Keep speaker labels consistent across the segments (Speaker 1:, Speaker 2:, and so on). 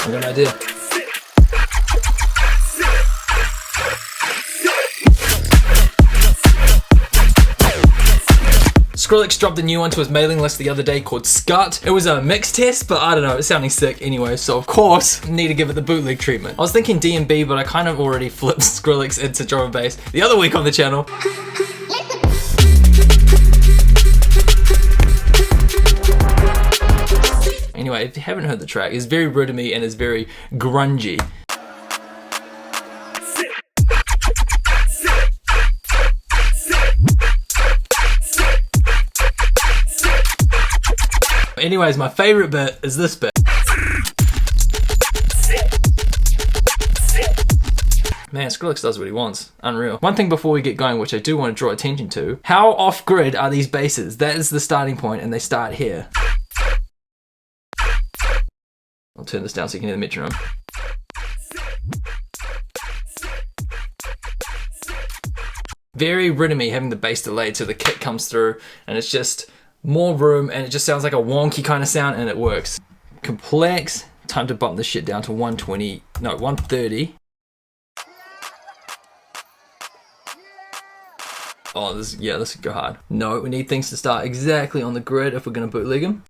Speaker 1: I got an idea. Skrillex dropped a new one to his mailing list the other day called Scut. It was a mix test, but I don't know, it's sounding sick anyway, so of course, need to give it the bootleg treatment. I was thinking D&B, but I kind of already flipped Skrillex into drum and bass the other week on the channel. Anyway, if you haven't heard the track, it's very rhythmy and it's very grungy. Anyways, my favorite bit is this bit. Man, Skrillex does what he wants. Unreal. One thing before we get going, which I do want to draw attention to, how off-grid are these basses? That is the starting point, and they start here. I'll turn this down so you can hear the metronome. Very rhythmy, having the bass delayed so the kick comes through, and it's just more room, and it just sounds like a wonky kind of sound, and it works. Complex. Time to bump this shit down to 130. Oh, this could go hard. No, we need things to start exactly on the grid if we're gonna bootleg them.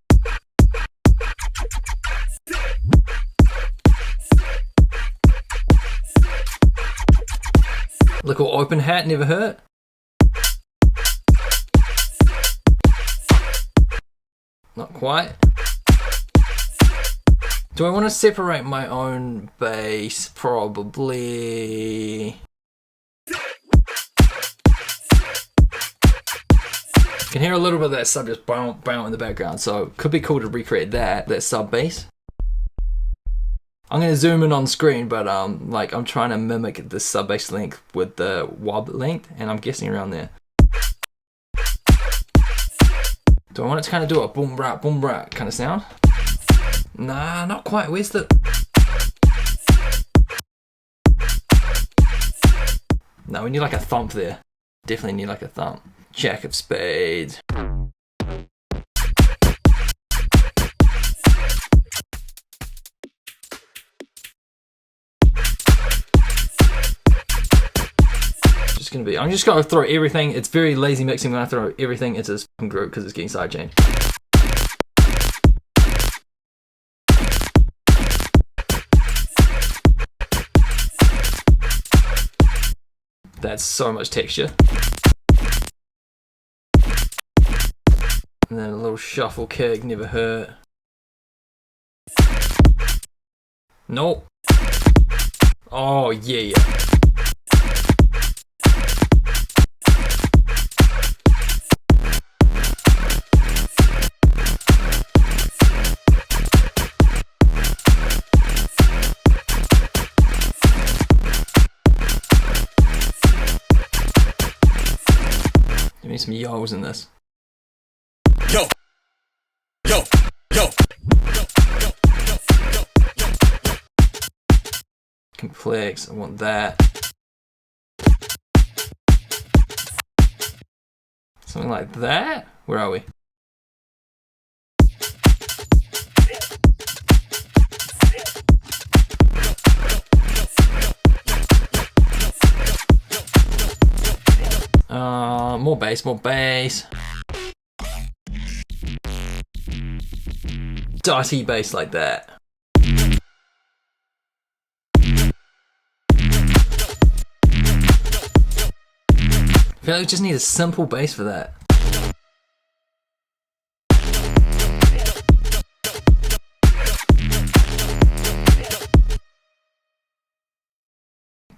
Speaker 1: Little open hat, never hurt. Not quite. Do I want to separate my own bass? Probably. You can hear a little bit of that sub just bow bow in the background, so it could be cool to recreate that sub bass. I'm gonna zoom in on screen, but like I'm trying to mimic the sub bass length with the wob length, and I'm guessing around there. Do I want it to kind of do a boom bra kind of sound? Nah, not quite. Where's the... No, we need like a thump there. Definitely need like a thump. Jack of spades. I'm just gonna throw everything. It's very lazy mixing. I'm gonna throw everything into this group because it's getting sidechained. That's so much texture. And then a little shuffle kick, never hurt. Nope. Oh yeah. Give me some yos in this. Yo, yo, yo. Complex. I want that. Something like that. Where are we? More bass, more bass. Dirty bass like that. I feel like we just need a simple bass for that.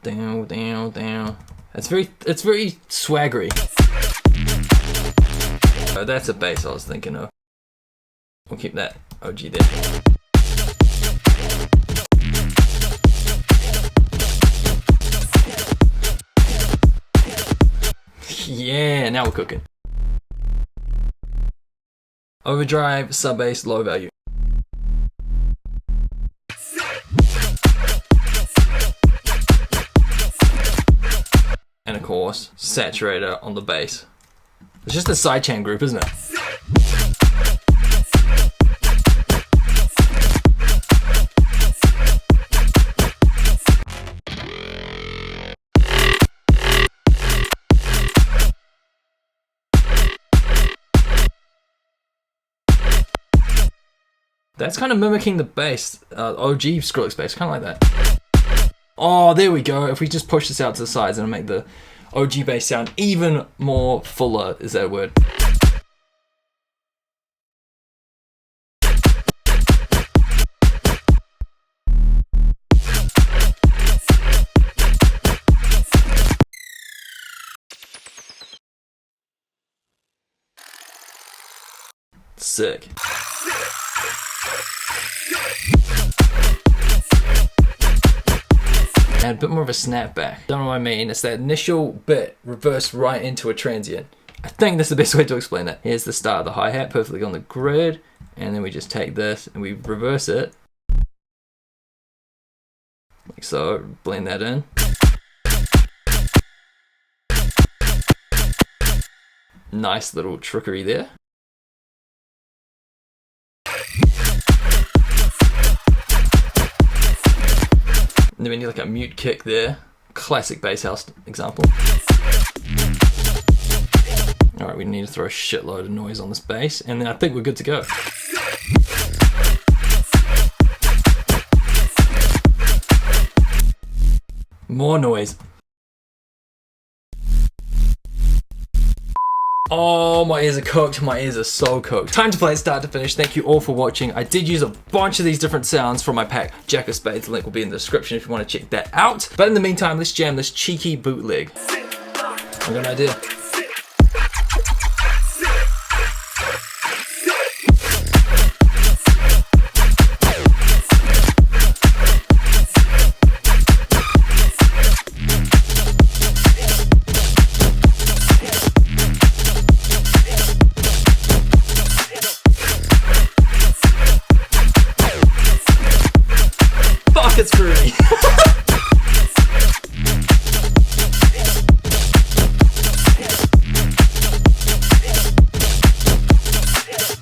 Speaker 1: Down, down, down. It's very swaggery. Oh, that's a bass I was thinking of. We'll keep that OG there. Yeah, now we're cooking. Overdrive, sub bass, low value. And of course, saturator on the bass. It's just a sidechain group, isn't it? That's kind of mimicking the bass, OG Skrillex bass, kind of like that. Oh, there we go. If we just push this out to the sides and make the OG bass sound even more fuller, is that a word? Sick. Add a bit more of a snapback. Don't know what I mean. It's that initial bit reversed right into a transient. I think that's the best way to explain it. Here's the start of the hi-hat, perfectly on the grid, and then we just take this and we reverse it. Like so, blend that in. Nice little trickery there. And then we need like a mute kick there. Classic bass house example. Alright, we need to throw a shitload of noise on this bass, and then I think we're good to go. More noise. Oh, my ears are cooked. My ears are so cooked. Time to play it start to finish. Thank you all for watching. I did use a bunch of these different sounds from my pack, Jack of Spades. The link will be in the description if you want to check that out. But in the meantime, let's jam this cheeky bootleg. I've got an idea. It's free.